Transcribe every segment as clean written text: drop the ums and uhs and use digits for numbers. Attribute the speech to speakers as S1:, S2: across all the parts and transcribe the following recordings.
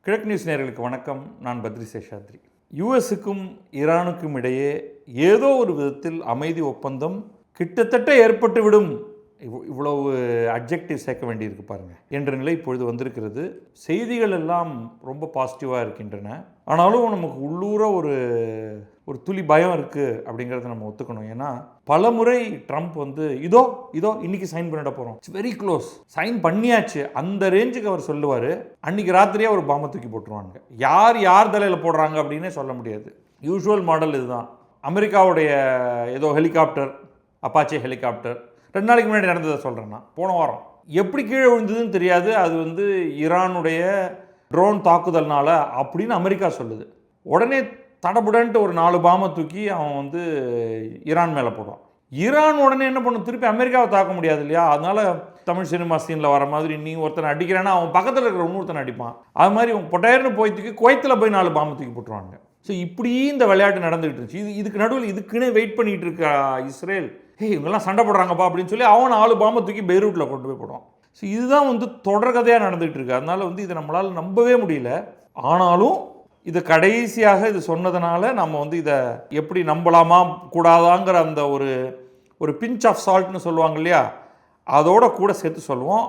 S1: கிழக்கு நியூஸ் நேயர்களுக்கு வணக்கம். நான் பத்ரி சேஷாத்ரி. யுஎஸுக்கும் ஈரானுக்கும் இடையே ஏதோ ஒரு விதத்தில் அமைதி ஒப்பந்தம் கிட்டத்தட்ட ஏற்பட்டுவிடும், இவ்வளவு அட்ஜெக்டிவ் சேர்க்க வேண்டியிருக்கு பாருங்கள் என்ற நிலை இப்பொழுது வந்திருக்கிறது. செய்திகள் எல்லாம் ரொம்ப பாசிட்டிவாக இருக்கின்றன. ஆனாலும் நமக்கு உள்ளூர ஒரு துளி பயம் இருக்குது அப்படிங்கிறத நம்ம ஒத்துக்கணும். ஏன்னா பல முறை ட்ரம்ப் இதோ இன்னைக்கு சைன் பண்ணிட போகிறோம், இட்ஸ் வெரி க்ளோஸ், சைன் பண்ணியாச்சு, அந்த ரேஞ்சுக்கு அவர் சொல்லுவார். அன்றைக்கி ராத்திரியே ஒரு பாம்பை தூக்கி போட்டுருவாங்க. யார் தலையில் போடுறாங்க அப்படின்னே சொல்ல முடியாது. யூஷுவல் மாடல் இதுதான். அமெரிக்காவுடைய ஏதோ ஹெலிகாப்டர், அப்பாச்சே ஹெலிகாப்டர் 2 நாளைக்கு முன்னாடி நடந்ததை சொல்கிறேன்னா, போன வாரம் எப்படி கீழே விழுந்ததுன்னு தெரியாது. அது ஈரானுடைய ட்ரோன் தாக்குதல்னால அப்படின்னு அமெரிக்கா சொல்லுது. உடனே தடபுடன்ட்டு ஒரு 4 பாம்பை தூக்கி அவன் ஈரான் மேலே போடுவான். ஈரான் உடனே என்ன பண்ணும், திருப்பி அமெரிக்காவை தாக்க முடியாது இல்லையா? அதனால் தமிழ் சினிமா சீனில் வர மாதிரி நீ ஒருத்தனை அடிக்கிறேன்னா அவன் பக்கத்தில் இருக்கிற இன்னொருத்தனை அடிப்பான். அது மாதிரி அவன் பொட்டையர்னு போய் தூக்கி குவைத்தில் போய் 4 பாம்பை தூக்கி போட்டுருவாங்க. ஸோ இப்படி இந்த விளையாட்டு நடந்துகிட்டு இருந்துச்சு. இதுக்கு நடுவில் இதுக்குன்னே வெயிட் பண்ணிகிட்டு இருக்க இஸ்ரேல், இவங்கெல்லாம் சண்டை போடுறாங்கப்பா அப்படின்னு சொல்லி அவன் 4 பாம்பை தூக்கி பெய்ரூட்டில் கொண்டு போய் போடுவான். ஸோ இதுதான் தொடர்கதையாக நடந்துகிட்டு இருக்கு. அதனால் இதை நம்மளால் நம்பவே முடியல. ஆனாலும் இதை கடைசியாக இது சொன்னதுனால நம்ம இதை எப்படி நம்பலாமா கூடாதாங்கிற அந்த ஒரு பிஞ்ச் ஆஃப் சால்ட்னு சொல்லுவாங்க இல்லையா, அதோட கூட சேர்த்து சொல்லுவோம்.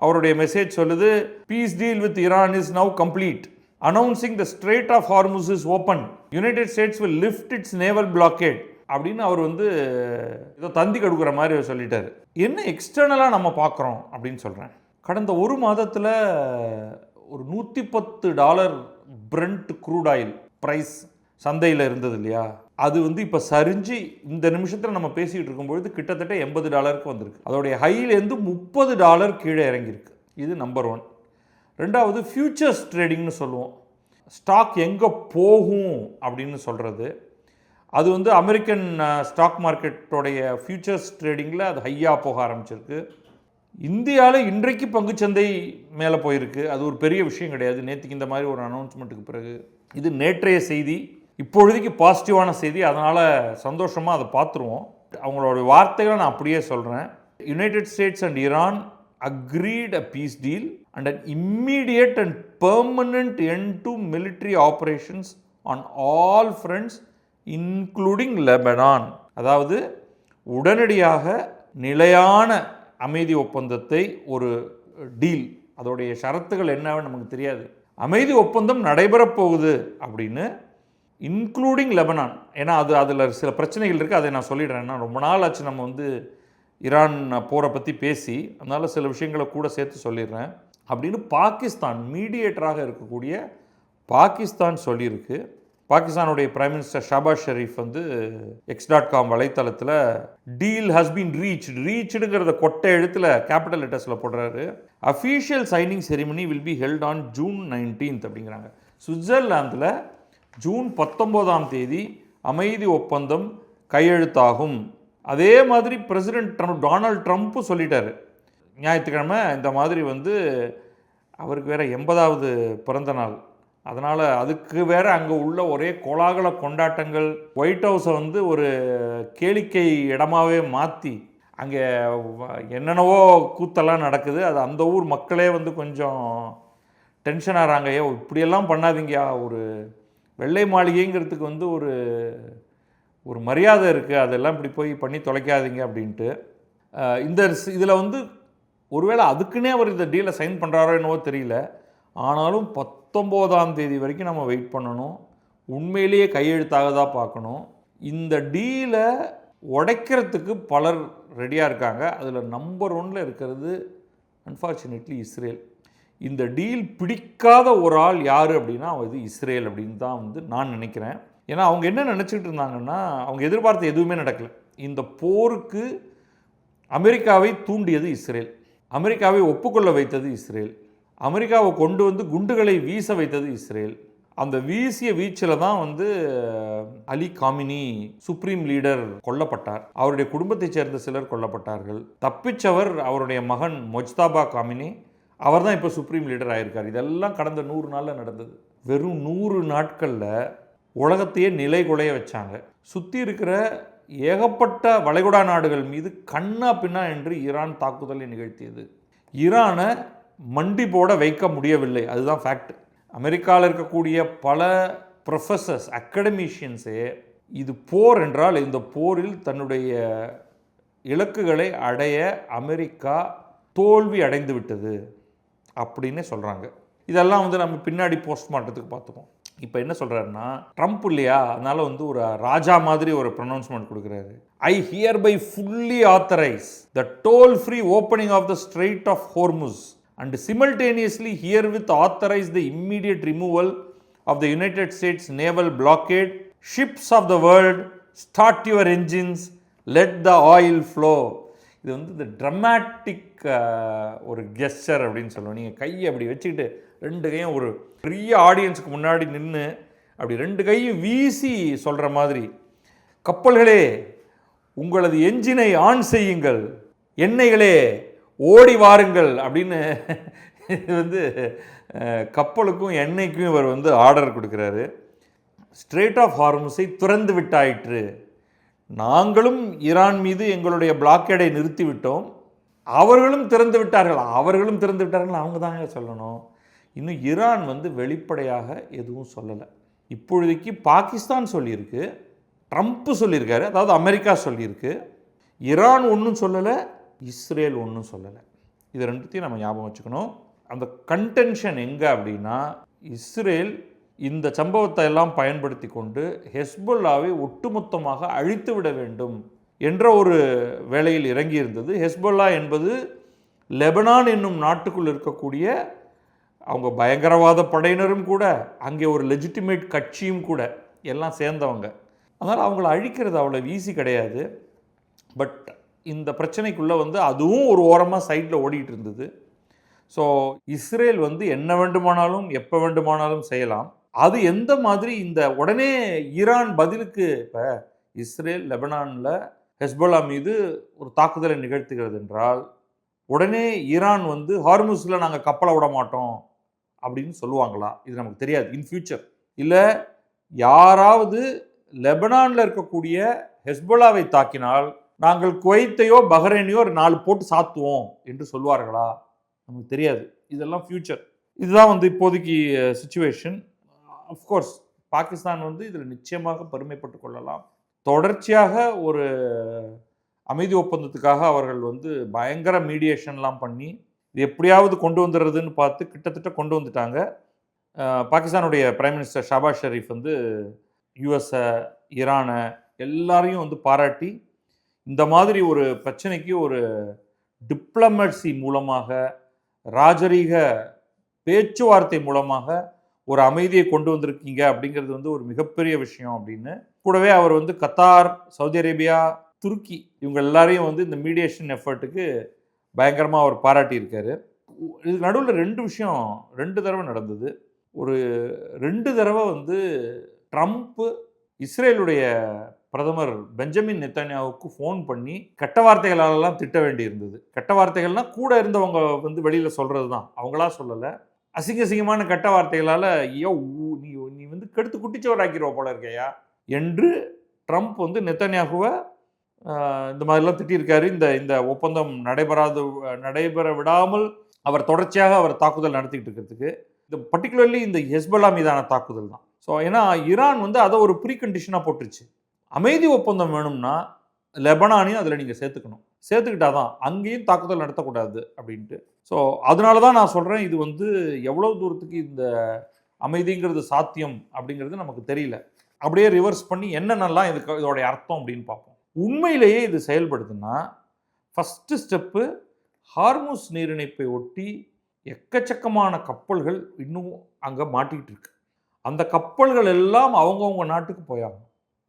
S1: அவருடைய மெசேஜ் சொல்லுது, peace deal with Iran is now complete, announcing the Strait of Hormuz is open, United States will lift its naval blockade அப்படின்னு அவர் ஏதோ தந்தி கடுக்கிற மாதிரி சொல்லிட்டாரு. என்ன எக்ஸ்டர்னலாக நம்ம பார்க்குறோம் அப்படின்னு சொல்கிறேன். கடந்த ஒரு மாதத்தில் ஒரு $110 பிரெண்ட் க்ரூட் ஆயில் ப்ரைஸ் சந்தையில் இருந்தது இல்லையா? அது இப்போ சரிஞ்சு இந்த நிமிஷத்தில் நம்ம பேசிகிட்டு இருக்கும்பொழுது கிட்டத்தட்ட $80 வந்திருக்கு. அதோடைய ஹையிலேருந்து $30 கீழே இறங்கியிருக்கு. இது நம்பர் 1. ரெண்டாவது ஃபியூச்சர்ஸ் ட்ரேடிங்னு சொல்லுவோம். ஸ்டாக் எங்கே போகும் அப்படின்னு சொல்கிறது. அது அமெரிக்கன் ஸ்டாக் மார்க்கெட்டோடைய ஃபியூச்சர்ஸ் ட்ரேடிங்கில் அது ஹையாக போக ஆரம்பிச்சிருக்கு. இந்தியாவில் இன்றைக்கு பங்குச்சந்தை மேலே போயிருக்கு. அது ஒரு பெரிய விஷயம் கிடையாது. நேற்றுக்கு இந்த மாதிரி ஒரு அனௌன்ஸ்மெண்ட்டுக்கு பிறகு இது நேற்றைய செய்தி, இப்பொழுதைக்கு பாசிட்டிவான செய்தி. அதனால் சந்தோஷமாக அதை பார்த்துருவோம். அவங்களோட வார்த்தைகளை நான் அப்படியே சொல்கிறேன். United states and Iran agreed a peace deal and an immediate and permanent end to military operations on all fronts including Lebanon. அதாவது உடனடியாக நிலையான அமைதி ஒப்பந்தத்தை, ஒரு டீல், அதோடைய ஷரத்துகள் என்னன்னு நமக்கு தெரியாது, அமைதி ஒப்பந்தம் நடைபெறப் போகுது அப்படின்னு, இன்க்ளூடிங் லெபனான். ஏன்னா அதில் சில பிரச்சனைகள் இருக்குது, அதை நான் சொல்லிடுறேன். ஏன்னா ரொம்ப நாள் ஆச்சு நம்ம ஈரான் போரை பற்றி பேசி, அதனால் சில விஷயங்களை கூட சேர்த்து சொல்லிடுறேன் அப்படின்னு பாகிஸ்தான் மீடியேட்டராக இருக்கக்கூடிய பாகிஸ்தான் சொல்லியிருக்கு. பாகிஸ்தானுடைய prime minister Shahbaz Sharif x.com வலைத்தளத்தில் டீல் ஹஸ் பீன் ரீச்டுங்கிறத கொட்டை எழுத்தில் கேபிட்டல் லெட்டர்ஸில் போடுறாரு. Official signing ceremony will be held on June 19 அப்படிங்கிறாங்க. சுவிட்சர்லாந்தில் June 19 அமைதி ஒப்பந்தம் கையெழுத்தாகும். அதே மாதிரி பிரசிடென்ட் டொனால்ட் ட்ரம்ப்பும் சொல்லிட்டார். ஞாயிற்றுக்கிழமை இந்த மாதிரி அவருக்கு வேறு 80வது பிறந்த நாள். அதனால் அதுக்கு வேறு அங்கே உள்ள ஒரே கோலாகல கொண்டாட்டங்கள். ஒயிட் ஹவுஸை ஒரு கேளிக்கை இடமாகவே மாற்றி அங்கே என்னென்னவோ கூத்தெல்லாம் நடக்குது. அது அந்த ஊர் மக்களே கொஞ்சம் டென்ஷன் ஆகிறாங்க. இப்படியெல்லாம் பண்ணாதீங்க, ஒரு வெள்ளை மாளிகைங்கிறதுக்கு ஒரு மரியாதை இருக்குது, அதெல்லாம் இப்படி போய் பண்ணி தொலைக்காதீங்க அப்படின்ட்டு. இதில் ஒருவேளை அதுக்குன்னே அவர் இந்த டீலை சைன் பண்ணுறாரோ என்னவோ தெரியல. ஆனாலும் 19 வரைக்கும் நம்ம வெயிட் பண்ணணும். உண்மையிலேயே கையெழுத்தாகதான் பார்க்கணும். இந்த டீலை உடைக்கிறதுக்கு பலர் ரெடியாக இருக்காங்க. அதில் நம்பர் 1 இருக்கிறது அன்ஃபார்ச்சுனேட்லி இஸ்ரேல். இந்த டீல் பிடிக்காத ஒரு ஆள் யார் அப்படின்னா அது இஸ்ரேல் அப்படின்னு தான் நான் நினைக்கிறேன். ஏன்னா அவங்க என்ன நினச்சிக்கிட்டு இருந்தாங்கன்னா, அவங்க எதிர்பார்த்த எதுவுமே நடக்கலை. இந்த போருக்கு அமெரிக்காவை தூண்டியது இஸ்ரேல், அமெரிக்காவை ஒப்புக்கொள்ள வைத்தது இஸ்ரேல், அமெரிக்காவை கொண்டு குண்டுகளை வீச வைத்தது இஸ்ரேல். அந்த வீசிய வீச்சில் தான் அலி காமினி சுப்ரீம் லீடர் கொல்லப்பட்டார். அவருடைய குடும்பத்தைச் சேர்ந்த சிலர் கொல்லப்பட்டார்கள். தப்பிச்சவர் அவருடைய மகன் மொஜ்தாபா காமினி, அவர் தான் இப்போ சுப்ரீம் லீடர் ஆகியிருக்கார். இதெல்லாம் கடந்த 100 நாளில் நடந்தது. வெறும் 100 நாட்களில் உலகத்தையே நிலை குலைய வச்சாங்க. சுற்றி இருக்கிற ஏகப்பட்ட வளைகுடா நாடுகள் மீது கண்ணா பின்னா என்று ஈரான் தாக்குதலை நிகழ்த்தியது. ஈரானை மண்டி போட வைக்க முடியவில்லை, அதுதான் ஃபேக்ட். அமெரிக்காவில் இருக்கக்கூடிய பல ப்ரொஃபஸர்ஸ், அகடமிஷியன்ஸே இது போர் என்றால் இந்த போரில் தன்னுடைய இலக்குகளை அடைய அமெரிக்கா தோல்வி அடைந்து விட்டது அப்படின்னு சொல்கிறாங்க. இதெல்லாம் வந்து நம்ம பின்னாடி போஸ்ட்மார்ட்டத்துக்கு பார்த்துப்போம். இப்போ என்ன சொல்கிறாருன்னா, ட்ரம்ப் இல்லையா, அதனால் வந்து ஒரு ராஜா மாதிரி ஒரு ப்ரொனவுன்ஸ்மெண்ட் கொடுக்குறாரு. I hereby fully authorize the toll free opening of the strait of Hormuz and simultaneously herewith authorize the immediate removal of the United States naval blockade ships of the world start your engines let the oil flow. இது வந்து இந்த dramatic ஒரு gesture அப்படின்னு சொல்லுவோம். நீங்கள் கையை அப்படி வச்சுக்கிட்டு ரெண்டு கையும் ஒரு பெரிய ஆடியன்ஸுக்கு முன்னாடி நின்று அப்படி ரெண்டு கையும் வீசி சொல்கிற மாதிரி, கப்பல்களே உங்களது என்ஜினை ஆன் செய்யுங்கள், எண்ணெய்களே ஓடி வாருங்கள் அப்படின்னு இது வந்து கப்பலுக்கும் எண்ணெய்க்கும் இவர் வந்து ஆர்டர் கொடுக்குறாரு. ஸ்ட்ரெயிட் ஆஃப் ஹார்முஸை திறந்து விட்டாயிற்று, நாங்களும் ஈரான் மீது எங்களுடைய பிளாக்கேடை நிறுத்திவிட்டோம், அவர்களும் திறந்து விட்டார்கள். அவங்க தாங்க சொல்லணும். இன்னும் ஈரான் வந்து வெளிப்படையாக எதுவும் சொல்லலை. இப்பொழுதைக்கு பாகிஸ்தான் சொல்லியிருக்கு, ட்ரம்ப் சொல்லியிருக்காரு, அதாவது அமெரிக்கா சொல்லியிருக்கு. ஈரான் ஒன்றும் சொல்லலை, இஸ்ரேல் ஒன்றும் சொல்லலை. இது ரெண்டுத்தையும் நம்ம ஞாபகம் வச்சுக்கணும். அந்த கன்டென்ஷன் எங்கே அப்படின்னா, இஸ்ரேல் இந்த சம்பவத்தை எல்லாம் பயன்படுத்தி கொண்டு ஹெஸ்பொல்லாவை ஒட்டுமொத்தமாக அழித்து விட வேண்டும் என்ற ஒரு வேளையில் இறங்கியிருந்தது. ஹெஸ்பொல்லா என்பது லெபனான் என்னும் நாட்டுக்குள் இருக்கக்கூடிய அவங்க பயங்கரவாத படையினரும் கூட, அங்கே ஒரு லெஜிட்டிமேட் கட்சியும் கூட, எல்லாம் சேர்ந்தவங்க. அதனால் அவங்கள அழிக்கிறது அவ்வளோ ஈஸி கிடையாது. பட் இந்த பிரச்சனைக்குள்ளே வந்து அதுவும் ஒரு ஓரமாக சைடில் ஓடிட்டு இருந்தது. ஸோ இஸ்ரேல் வந்து என்ன வேண்டுமானாலும் எப்போ வேண்டுமானாலும் செய்யலாம். அது எந்த மாதிரி இந்த உடனே ஈரான் பதிலுக்கு, இப்போ இஸ்ரேல் லெபனானில் ஹெஸ்பொல்லா மீது ஒரு தாக்குதலை நிகழ்த்துகிறது என்றால் உடனே ஈரான் வந்து ஹார்முஸில் நாங்கள் கப்பலை விட மாட்டோம் அப்படின்னு சொல்லுவாங்களா? இது நமக்கு தெரியாது. இன் ஃபியூச்சர் இல்லை யாராவது லெபனானில் இருக்கக்கூடிய ஹெஸ்பொல்லாவை தாக்கினால் நாங்கள் குவைத்தையோ பஹ்ரைனையோ ஒரு 4 போட்டு சாத்துவோம் என்று சொல்வார்களா? நமக்கு தெரியாது. இதெல்லாம் ஃபியூச்சர். இதுதான் வந்து இப்போதைக்கு சிச்சுவேஷன். அஃப்கோர்ஸ் பாகிஸ்தான் வந்து இதில் நிச்சயமாக பெருமைப்பட்டு கொள்ளலாம். தொடர்ச்சியாக ஒரு அமைதி ஒப்பந்தத்துக்காக அவர்கள் வந்து பயங்கர மீடியேஷன்லாம் பண்ணி இது எப்படியாவது கொண்டு வந்துடுறதுன்னு பார்த்து கிட்டத்தட்ட கொண்டு வந்துட்டாங்க. பாகிஸ்தானுடைய பிரைம் மினிஸ்டர் ஷாபாஸ் ஷெரீஃப் வந்து யுஎஸ்ஐ, ஈரானை எல்லாரையும் வந்து பாராட்டி இந்த மாதிரி ஒரு பிரச்சனைக்கு ஒரு டிப்ளமேசி மூலமாக, ராஜரீக பேச்சுவார்த்தை மூலமாக ஒரு அமைதியை கொண்டு வந்திருக்கீங்க அப்படிங்கிறது வந்து ஒரு மிகப்பெரிய விஷயம் அப்படின்னு. கூடவே அவர் வந்து கத்தார், சவுதி அரேபியா, துருக்கி இவங்க எல்லாரையும் வந்து இந்த மீடியேஷன் எஃபர்ட்டுக்கு பயங்கரமாக அவர் பாராட்டியிருக்காரு. இது நடுவில் 2 விஷயம் 2 தடவை நடந்தது. ஒரு 2 தடவை வந்து ட்ரம்ப்பு இஸ்ரேலுடைய பிரதமர் பெஞ்சமின் நெத்தன்யாவுக்கு ஃபோன் பண்ணி கெட்ட வார்த்தைகளாலெல்லாம் திட்ட வேண்டியிருந்தது. கெட்ட வார்த்தைகள்னால் கூட இருந்தவங்க வந்து வெளியில் சொல்கிறது தான், அவங்களா சொல்லலை. அசிங்கமான கெட்ட வார்த்தைகளால் ஐயோ நீ வந்து கெடுத்து குட்டிச்சவராக்கிடுவ போல இருக்கையா என்று ட்ரம்ப் வந்து நெத்தன்யாகுவை இந்த மாதிரிலாம் திட்டியிருக்காரு. இந்த ஒப்பந்தம் நடைபெற விடாமல் அவர் தொடர்ச்சியாக அவர் தாக்குதல் நடத்திக்கிட்டு இருக்கிறதுக்கு, இந்த பர்டிகுலர்லி இந்த ஹெஸ்பொல்லா மீதான தாக்குதல் தான். ஸோ ஏன்னா ஈரான் வந்து அதை ஒரு ப்ரீ கண்டிஷனாக போட்டுருச்சு. அமைதி ஒப்பந்தம் வேணும்னா லெபனானையும் அதில் நீங்கள் சேர்த்துக்கிட்டா தான் அங்கேயும் தாக்குதல் நடத்தக்கூடாது அப்படின்ட்டு. ஸோ அதனால தான் நான் சொல்கிறேன், இது வந்து எவ்வளோ தூரத்துக்கு இந்த அமைதிங்கிறது சாத்தியம் அப்படிங்கிறது நமக்கு தெரியல. அப்படியே ரிவர்ஸ் பண்ணி என்னென்னலாம் இதோடைய அர்த்தம் அப்படின்னு பார்ப்போம். உண்மையிலேயே இது செயல்படுதுன்னா ஃபஸ்ட்டு ஸ்டெப்பு, ஹார்முஸ் நீரிணைப்பை ஒட்டி எக்கச்சக்கமான கப்பல்கள் இன்னும் அங்கே மாட்டிக்கிட்டு இருக்கு. அந்த கப்பல்கள் எல்லாம் அவங்கவுங்க நாட்டுக்கு போயாகணும்.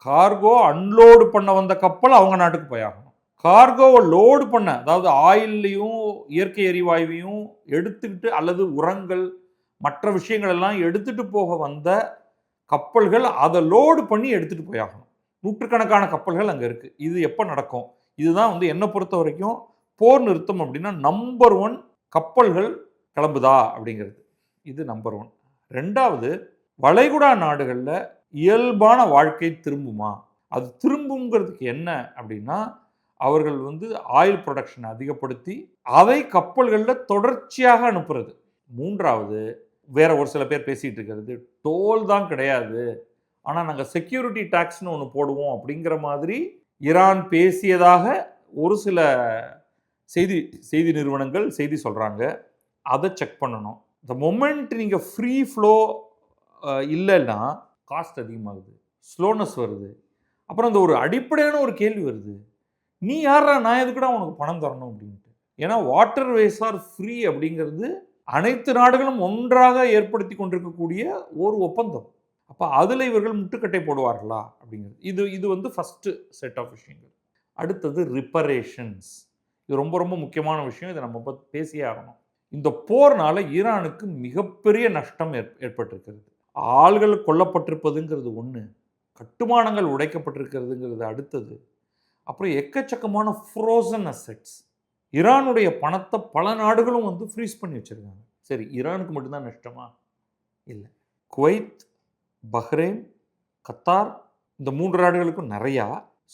S1: கார்கோ அன்லோடு பண்ண வந்த கப்பல் அவங்க நாட்டுக்கு போயாகணும். கார்கோவை லோடு பண்ண, அதாவது ஆயிலையும் இயற்கை எரிவாயுவையும் எடுத்துக்கிட்டு அல்லது உரங்கள் மற்ற விஷயங்கள் எல்லாம் எடுத்துகிட்டு போக வந்த கப்பல்கள் அதை லோடு பண்ணி எடுத்துகிட்டு போயாகணும். நூற்றுக்கணக்கான கப்பல்கள் அங்கே இருக்குது. இது எப்போ நடக்கும்? இதுதான் வந்து என்னை பொறுத்த வரைக்கும் போர் நிறுத்தம் அப்படின்னா நம்பர் 1 கப்பல்கள் கிளம்புதா அப்படிங்கிறது. இது நம்பர் 1. 2வது, வளைகுடா நாடுகளில் இயல்பான வாழ்க்கை திரும்புமா? அது திரும்புங்கிறதுக்கு என்ன அப்படின்னா அவர்கள் வந்து ஆயில் ப்ரொடக்ஷனை அதிகப்படுத்தி அதை கப்பல்களில் தொடர்ச்சியாக அனுப்புறது. 3வது, வேற ஒரு சில பேர் பேசிகிட்டு இருக்கிறது டோல் தான் கிடையாது, ஆனால் நாங்கள் செக்யூரிட்டி டேக்ஸ்னு ஒன்று போடுவோம் அப்படிங்கிற மாதிரி ஈரான் பேசியதாக ஒரு சில செய்தி நிறுவனங்கள் செய்தி சொல்கிறாங்க. அதை செக் பண்ணணும். த மொமெண்ட் நீங்கள் ஃப்ரீ ஃப்ளோ இல்லைன்னா காஸ்ட் அதிகமாகுது, ஸ்லோனஸ் வருது. அப்புறம் இந்த ஒரு அடிப்படையான ஒரு கேள்வி வருது, நீ யாரா நான் எதுக்குடா உனக்கு பணம் தரணும் அப்படின்ட்டு. ஏன்னா வாட்டர் வேஸ் ஆர் ஃப்ரீ அப்படிங்கிறது அனைத்து நாடுகளும் ஒன்றாக ஏற்படுத்தி கொண்டிருக்கக்கூடிய ஒரு ஒப்பந்தம். அப்போ அதில் இவர்கள் முட்டுக்கட்டை போடுவார்களா அப்படிங்கிறது இது வந்து ஃபஸ்ட்டு செட் ஆஃப் விஷயங்கள். அடுத்தது ரிப்பரேஷன்ஸ். இது ரொம்ப ரொம்ப முக்கியமான விஷயம். இதை நம்ம பேசியே ஆகணும். இந்த போர்னால ஈரானுக்கு மிகப்பெரிய நஷ்டம் ஏற்பட்டிருக்கிறது. ஆள்கள் கொல்லப்பட்டிருப்பதுங்கிறது ஒன்று, கட்டுமானங்கள் உடைக்கப்பட்டிருக்கிறதுங்கிறது அடுத்தது. அப்புறம் எக்கச்சக்கமான ஃப்ரோசன் அசெட்ஸ். ஈரானுடைய பணத்தை பல நாடுகளும் வந்து ஃப்ரீஸ் பண்ணி வச்சுருக்காங்க. சரி, ஈரானுக்கு மட்டும்தான் நஷ்டமா? இல்லை. குவைத், பஹ்ரைன், கத்தார், இந்த 3 நாடுகளுக்கும் நிறையா,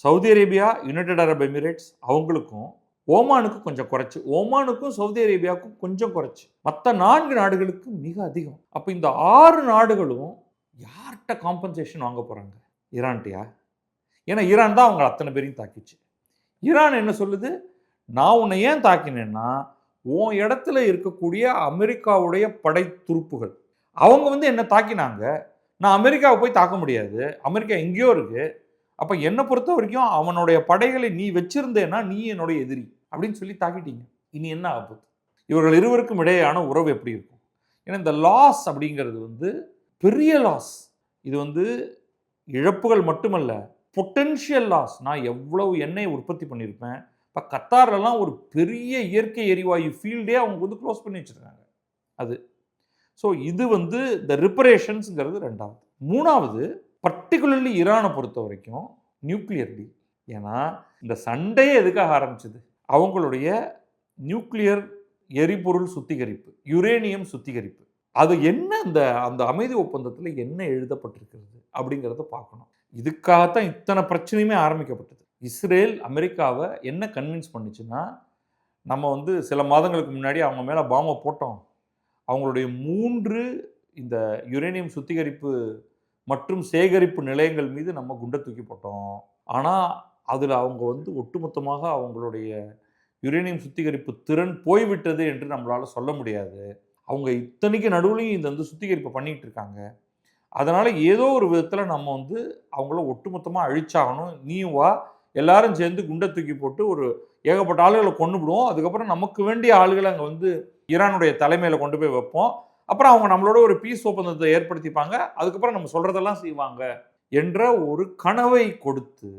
S1: Saudi Arabia, United Arab Emirates அவங்களுக்கும், ஓமானுக்கு கொஞ்சம் குறைச்சி, ஓமானுக்கும் சவுதி அரேபியாவுக்கும் கொஞ்சம் குறைச்சி, மற்ற 4 நாடுகளுக்கு மிக அதிகம். அப்போ இந்த 6 நாடுகளும் யார்கிட்ட காம்பன்சேஷன் வாங்க போகிறாங்க? ஈரான்ட்டியா? ஏன்னா ஈரான் தான் அவங்க அத்தனை பேரையும் தாக்கிச்சு. ஈரான் என்ன சொல்லுது, நான் உன்னை ஏன் தாக்கினேன்னா உன் இடத்துல இருக்கக்கூடிய அமெரிக்காவுடைய படை துருப்புகள் அவங்க வந்து என்ன தாக்கினாங்க, நான் அமெரிக்காவை போய் தாக்க முடியாது, அமெரிக்கா எங்கேயோ இருக்குது, அப்போ என்னை பொறுத்த வரைக்கும் அவனுடைய படைகளை நீ வச்சிருந்தேன்னா நீ என்னுடைய எதிரி அப்படின்னு சொல்லி தாக்கிட்டீங்க. இனி என்ன ஆகுது? இவர்கள் இருவருக்கும் இடையேயான உறவு எப்படி இருக்கும்? ஏன்னா இந்த லாஸ் அப்படிங்கிறது வந்து பெரிய லாஸ். இது வந்து இழப்புகள் மட்டுமல்ல, பொட்டென்ஷியல் லாஸ். நான் எவ்வளவு எண்ணெயை உற்பத்தி பண்ணியிருப்பேன். இப்போ கத்தார்லாம் ஒரு பெரிய இயற்கை எரிவாயு ஃபீல்டே அவங்க வந்து க்ளோஸ் பண்ணி வச்சுருக்காங்க. அது ஸோ இது வந்து இந்த ரிப்பரேஷன்ஸுங்கிறது 2வது. 3வது, பர்டிகுலர்லி ஈரானை பொறுத்த வரைக்கும் நியூக்ளியர் டீல். ஏன்னா இந்த சண்டையே எதுக்காக ஆரம்பிச்சது? அவங்களுடைய நியூக்ளியர் எரிபொருள் சுத்திகரிப்பு, யுரேனியம் சுத்திகரிப்பு. அது என்ன அந்த அமைதி ஒப்பந்தத்தில் என்ன எழுதப்பட்டிருக்கிறது அப்படிங்கிறத பார்க்கணும். இதுக்காகத்தான் இத்தனை பிரச்சனையுமே ஆரம்பிக்கப்பட்டது. இஸ்ரேல் அமெரிக்காவை என்ன கன்வின்ஸ் பண்ணிச்சுன்னா, நம்ம வந்து சில மாதங்களுக்கு முன்னாடி அவங்க மேலே பாம்பை போட்டோம், அவங்களுடைய 3 இந்த யுரேனியம் சுத்திகரிப்பு மற்றும் சேகரிப்பு நிலையங்கள் மீது நம்ம குண்டை தூக்கி போட்டோம். ஆனால் அதில் அவங்க வந்து ஒட்டுமொத்தமாக அவங்களுடைய யுரேனியம் சுத்திகரிப்பு திறன் போய்விட்டது என்று நம்மளால் சொல்ல முடியாது. அவங்க இத்தனைக்கு நடுவுலையும் இந்த வந்து சுத்திகரிப்பை பண்ணிகிட்டு இருக்காங்க. அதனால் ஏதோ ஒரு விதத்தில் நம்ம வந்து அவங்கள ஒட்டுமொத்தமாக அழிச்சாகணும், நீயும் வா, எல்லாரும் சேர்ந்து குண்டை தூக்கி போட்டு ஒரு ஏகப்பட்ட ஆளுகளை கொண்டுவிடுவோம், அதுக்கப்புறம் நமக்கு வேண்டிய ஆளுகளை அங்கே வந்து ஈரானுடைய தலைமையில் கொண்டு போய் வைப்போம், அப்புறம் அவங்க நம்மளோட ஒரு பீஸ் ஒப்பந்தத்தை ஏற்படுத்திப்பாங்க, அதுக்கப்புறம் நம்ம சொல்கிறதெல்லாம் செய்வாங்க என்ற ஒரு கனவை கொடுத்து,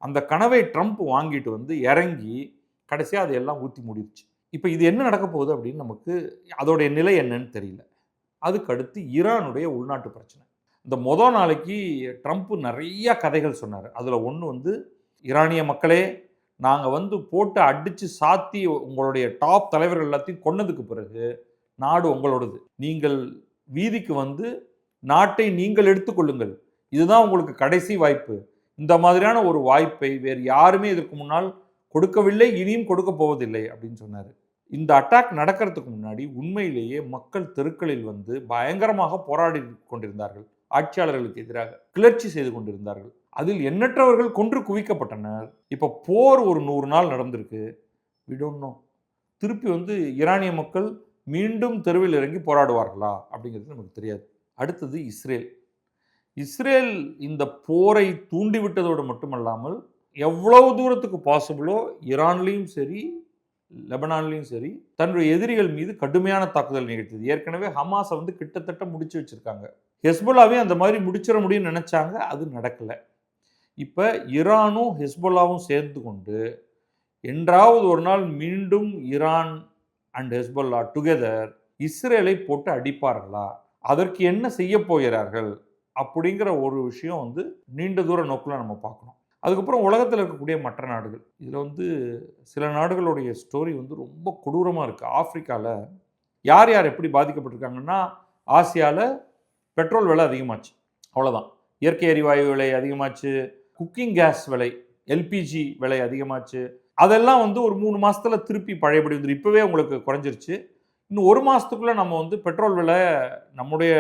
S1: அந்த கனவை ட்ரம்ப் வாங்கிட்டு வந்து இறங்கி கடைசியாக அதையெல்லாம் ஊற்றி முடிச்சு. இப்போ இது என்ன நடக்க போகுது அப்படின்னு நமக்கு அதோடைய நிலை என்னன்னு தெரியல. அதுக்கு அடுத்து ஈரானுடைய உள்நாட்டு பிரச்சனை. இந்த நாளைக்கு ட்ரம்ப் நிறைய கதைகள் சொன்னார். அதில் ஒன்று வந்து, ஈரானிய மக்களே, நாங்கள் வந்து போட்டு அடித்து சாத்தி உங்களுடைய டாப் தலைவர்கள் எல்லாத்தையும் கொன்னதுக்கு பிறகு நாடு உங்களோடது, நீங்கள் வீதிக்கு வந்து நாட்டை நீங்கள் எடுத்துக்கொள்ளுங்கள், இதுதான் உங்களுக்கு கடைசி வாய்ப்பு, இந்த மாதிரியான ஒரு வாய்ப்பை வேறு யாருமே இதற்கு முன்னால் கொடுக்கவில்லை, இனியும் கொடுக்க போவதில்லை அப்படின்னு சொன்னார். இந்த அட்டாக் நடக்கிறதுக்கு முன்னாடி உண்மையிலேயே மக்கள் தெருக்களில் வந்து பயங்கரமாக போராடி கொண்டிருந்தார்கள், ஆட்சியாளர்களுக்கு எதிராக கிளர்ச்சி செய்து கொண்டிருந்தார்கள். அதில் எண்ணற்றவர்கள் கொன்று குவிக்கப்பட்டனர். இப்போ போர் ஒரு 100 நாள் நடந்திருக்கு. வி டோன்ட் நோ, திருப்பி வந்து ஈரானிய மக்கள் மீண்டும் தெருவில் இறங்கி போராடுவார்களா அப்படிங்கிறது நமக்கு தெரியாது. அடுத்தது இஸ்ரேல் இந்த போரை தூண்டிவிட்டதோடு மட்டுமல்லாமல் எவ்வளவு தூரத்துக்கு பாசிபிளோ ஈரான்லேயும் சரி லெபனான்லேயும் சரி தன்னுடைய எதிரிகள் மீது கடுமையான தாக்குதல் நிகழ்த்தது. ஏற்கனவே ஹமாஸை வந்து கிட்டத்தட்ட முடிச்சு வச்சுருக்காங்க. ஹெஸ்போலாவே அந்த மாதிரி முடிச்சிட முடியும்னு நினச்சாங்க, அது நடக்கலை. இப்போ ஈரானும் ஹெஸ்போலாவும் சேர்ந்து கொண்டு என்றாவது ஒரு நாள் மீண்டும் ஈரான் அண்ட் ஹெஸ்போல்லா டுகெதர் இஸ்ரேலை போட்டு அடிப்பார்களா, அதற்கு என்ன செய்ய போகிறார்கள் அப்படிங்கிற ஒரு விஷயம் வந்து நீண்ட தூர நோக்கில் நம்ம பார்க்கணும். அதுக்கப்புறம் உலகத்தில் இருக்கக்கூடிய மற்ற நாடுகள், இதில் வந்து சில நாடுகளுடைய ஸ்டோரி வந்து ரொம்ப கொடூரமாக இருக்குது. ஆப்பிரிக்காவில் யார் யார் எப்படி பாதிக்கப்பட்டிருக்காங்கன்னா, ஆசியாவில் பெட்ரோல் விலை அதிகமாச்சு, அவ்வளோதான். இயற்கை எரிவாயு விலை அதிகமாச்சு, குக்கிங் கேஸ் விலை, எல்பிஜி விலை அதிகமாச்சு. அதெல்லாம் வந்து ஒரு 3 மாதத்தில் திருப்பி பழையபடி வந்துடும். இப்போவே உங்களுக்கு குறைஞ்சிருச்சு. இன்னும் 1 மாதத்துக்குள்ளே நம்ம வந்து பெட்ரோல் விலை நம்முடைய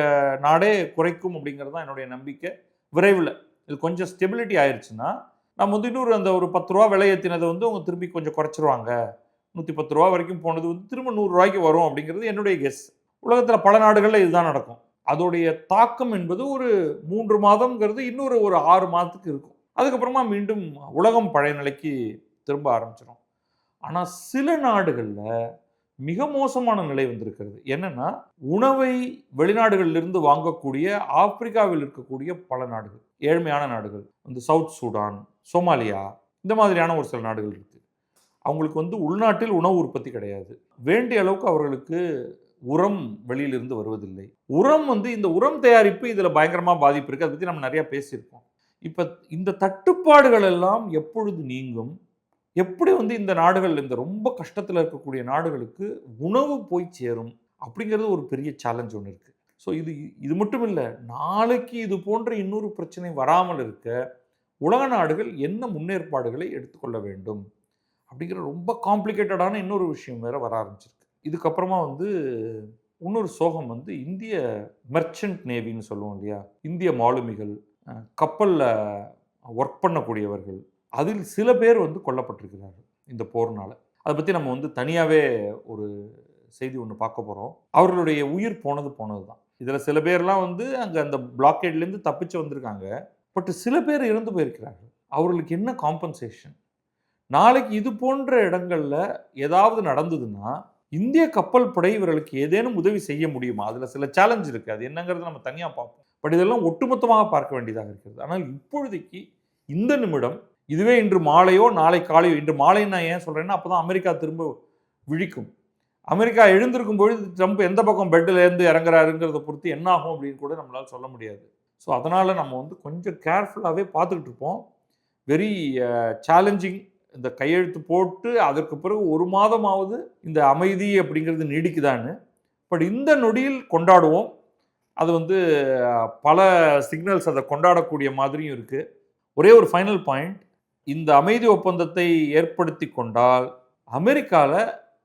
S1: நாடே குறைக்கும் அப்படிங்கிறது தான் என்னுடைய நம்பிக்கை. விரைவில் இது கொஞ்சம் ஸ்டெபிலிட்டி ஆயிடுச்சுன்னா நம்ம வந்து இன்னொரு அந்த ஒரு 10 ரூபா விலை ஏற்றினதை வந்து அவங்க திருப்பி கொஞ்சம் குறைச்சிருவாங்க. 110 ரூபா வரைக்கும் போனது வந்து திரும்ப 100 ரூபாய்க்கு வரும் அப்படிங்கிறது என்னுடைய கெஸ். உலகத்தில் பல நாடுகளில் இதுதான் நடக்கும். அதோடைய தாக்கம் என்பது ஒரு 3 மாதம்ங்கிறது இன்னொரு ஒரு 6 மாதத்துக்கு இருக்கும். அதுக்கப்புறமா மீண்டும் உலகம் பழைய நிலைக்கு திரும்ப ஆரம்பிச்சிடும். ஆனால் சில நாடுகளில் மிக மோசமான நிலை வந்திருக்கிறது. என்னன்னா, உணவை வெளிநாடுகளிலிருந்து வாங்கக்கூடிய ஆப்பிரிக்காவில் இருக்கக்கூடிய பல நாடுகள், ஏழ்மையான நாடுகள், வந்து சவுத் சூடான், சோமாலியா, இந்த மாதிரியான ஒரு சில நாடுகள் இருக்கு. அவங்களுக்கு வந்து உள்நாட்டில் உணவு உற்பத்தி கிடையாது. வேண்டிய அளவுக்கு அவர்களுக்கு உரம் வெளியிலிருந்து வருவதில்லை. உரம் வந்து இந்த உரம் தயாரிப்பு இதில் பயங்கரமாக பாதிப்பு இருக்குது. அதை பற்றி நம்ம நிறையா பேசியிருக்கோம். இப்போ இந்த தட்டுப்பாடுகள் எல்லாம் எப்பொழுது நீங்கும், எப்படி வந்து இந்த நாடுகள், இந்த ரொம்ப கஷ்டத்தில் இருக்கக்கூடிய நாடுகளுக்கு உணவு போய் சேரும் அப்படிங்கிறது ஒரு பெரிய சேலஞ்ச் ஒன்று இருக்குது. ஸோ இது மட்டும் இல்லை, நாளைக்கு இது போன்ற இன்னொரு பிரச்சனை வராமல் இருக்க உலக நாடுகள் என்ன முன்னேற்பாடுகளை எடுத்துக்கொள்ள வேண்டும் அப்படிங்கிற ரொம்ப காம்ப்ளிகேட்டடான இன்னொரு விஷயம் வேறு வர ஆரம்பிச்சிருக்கு. இதுக்கப்புறமா வந்து இன்னொரு சோகம் வந்து இந்திய மெர்ச்சன்ட் நேவின்னு சொல்லுவோம் இல்லையா, இந்திய மாலுமிகள், கப்பலில் ஒர்க் பண்ணக்கூடியவர்கள், அதில் சில பேர் வந்து கொல்லப்பட்டிருக்கிறார்கள் இந்த போர்னால். அதை பற்றி நம்ம வந்து தனியாகவே ஒரு செய்தி ஒன்று பார்க்க போகிறோம். அவர்களுடைய உயிர் போனது தான். இதில் சில பேர்லாம் வந்து அங்கே அந்த பிளாக்கேட்லேருந்து தப்பிச்சு வந்திருக்காங்க. பட் சில பேர் இறந்து போயிருக்கிறார்கள். அவர்களுக்கு என்ன காம்பன்சேஷன்? நாளைக்கு இது போன்ற இடங்களில் ஏதாவது நடந்ததுன்னா இந்திய கப்பல் படை இவர்களுக்கு ஏதேனும் உதவி செய்ய முடியுமா? அதில் சில சேலஞ்ச் இருக்குது. அது என்னங்கிறது நம்ம தனியாக பார்ப்போம். பட் இதெல்லாம் ஒட்டுமொத்தமாக பார்க்க வேண்டியதாக இருக்கிறது. ஆனால் இப்பொழுதைக்கு இந்த நிமிடம், இதுவே இன்று மாலையோ நாளை காலையோ, இன்று மாலைன்னு நான் ஏன் சொல்கிறேன்னா அப்போ தான் அமெரிக்கா திரும்ப விழிக்கும். அமெரிக்கா எழுந்திருக்கும் பொழுது ட்ரம்ப் எந்த பக்கம் பெட்டிலேருந்து இறங்குறாருங்கிறத பொறுத்து என்ன ஆகும் அப்படின்னு கூட நம்மளால் சொல்ல முடியாது. ஸோ அதனால் நம்ம வந்து கொஞ்சம் கேர்ஃபுல்லாகவே பார்த்துக்கிட்டு இருப்போம். Very challenging. இந்த கையெழுத்து போட்டு அதற்கு பிறகு 1 மாதமாவது இந்த அமைதி அப்படிங்கிறது நீடிக்குதான்னு. பட் இந்த நொடியில் கொண்டாடுவோம். அது வந்து பல சிக்னல்ஸ் அதை கொண்டாடக்கூடிய மாதிரியும் இருக்குது. ஒரே ஒரு ஃபைனல் பாயிண்ட், இந்த அமைதி ஒப்பந்தத்தை ஏற்படுத்தி கொண்டால் அமெரிக்காவில்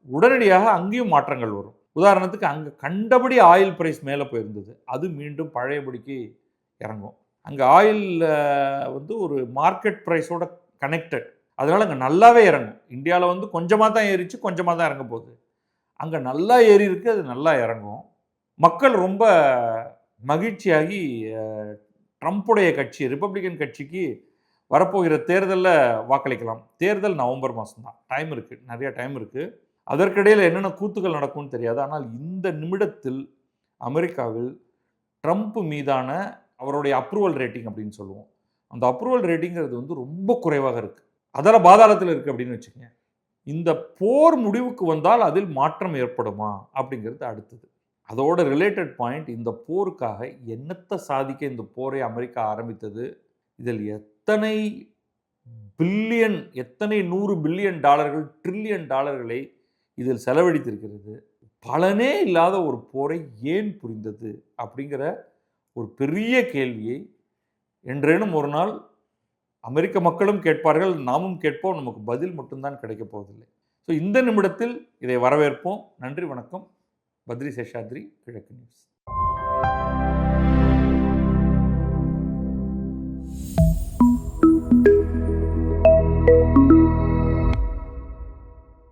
S1: உடனடியாக அங்கேயும் மாற்றங்கள் வரும். உதாரணத்துக்கு அங்கே கண்டபடி ஆயில் ப்ரைஸ் மேலே போயிருந்தது, அது மீண்டும் பழையபடிக்கு இறங்கும். அங்கே ஆயில் வந்து ஒரு மார்க்கெட் ப்ரைஸோட கனெக்டட், அதனால் அங்கே நல்லாவே இறங்கும். இந்தியாவில் வந்து கொஞ்சமாக தான் ஏறிச்சு, கொஞ்சமாக தான் இறங்க போகுது. அங்கே நல்லா ஏறி இருக்குது, அது நல்லா இறங்கும். மக்கள் ரொம்ப மகிழ்ச்சியாகி ட்ரம்ப்புடைய கட்சி, ரிப்பப்ளிகன் கட்சிக்கு வரப்போகிற தேர்தலில் வாக்களிக்கலாம். தேர்தல் நவம்பர் மாதம் தான், டைம் இருக்குது, நிறைய டைம் இருக்குது. அதற்கிடையில் என்னென்ன கூத்துக்கள் நடக்கும்னு தெரியாது. ஆனால் இந்த நிமிடத்தில் அமெரிக்காவில் ட்ரம்ப் மீதான அவருடைய அப்ரூவல் ரேட்டிங் அப்படின்னு சொல்லுவோம், அந்த அப்ரூவல் ரேட்டிங்கிறது வந்து ரொம்ப குறைவாக இருக்குது. அதில் பாதாளத்தில் இருக்குது அப்படின்னு வச்சுக்கோங்க. இந்த போர் முடிவுக்கு வந்தால் அதில் மாற்றம் ஏற்படுமா அப்படிங்கிறது அடுத்தது. அதோட ரிலேட்டட் பாயிண்ட், இந்த போருக்காக என்னத்தை சாதிக்க இந்த போரை அமெரிக்கா ஆரம்பித்தது, இதில் எத்தனை பில்லியன், எத்தனை 100 பில்லியன் டாலர்கள், ட்ரில்லியன் டாலர்களை இதில் செலவழித்திருக்கிறது, பலனே இல்லாத ஒரு போரை ஏன் புரிந்தது அப்படிங்கிற ஒரு பெரிய கேள்வியை என்றேனும் ஒரு நாள் அமெரிக்க மக்களும் கேட்பார்கள், நாமும் கேட்போம். நமக்கு பதில் மட்டும்தான் கிடைக்கப் போவதில்லை. ஸோ இந்த நிமிடத்தில் இதை வரவேற்போம். நன்றி, வணக்கம். பத்ரி சேஷாத்ரி, கிழக்கு நியூஸ்.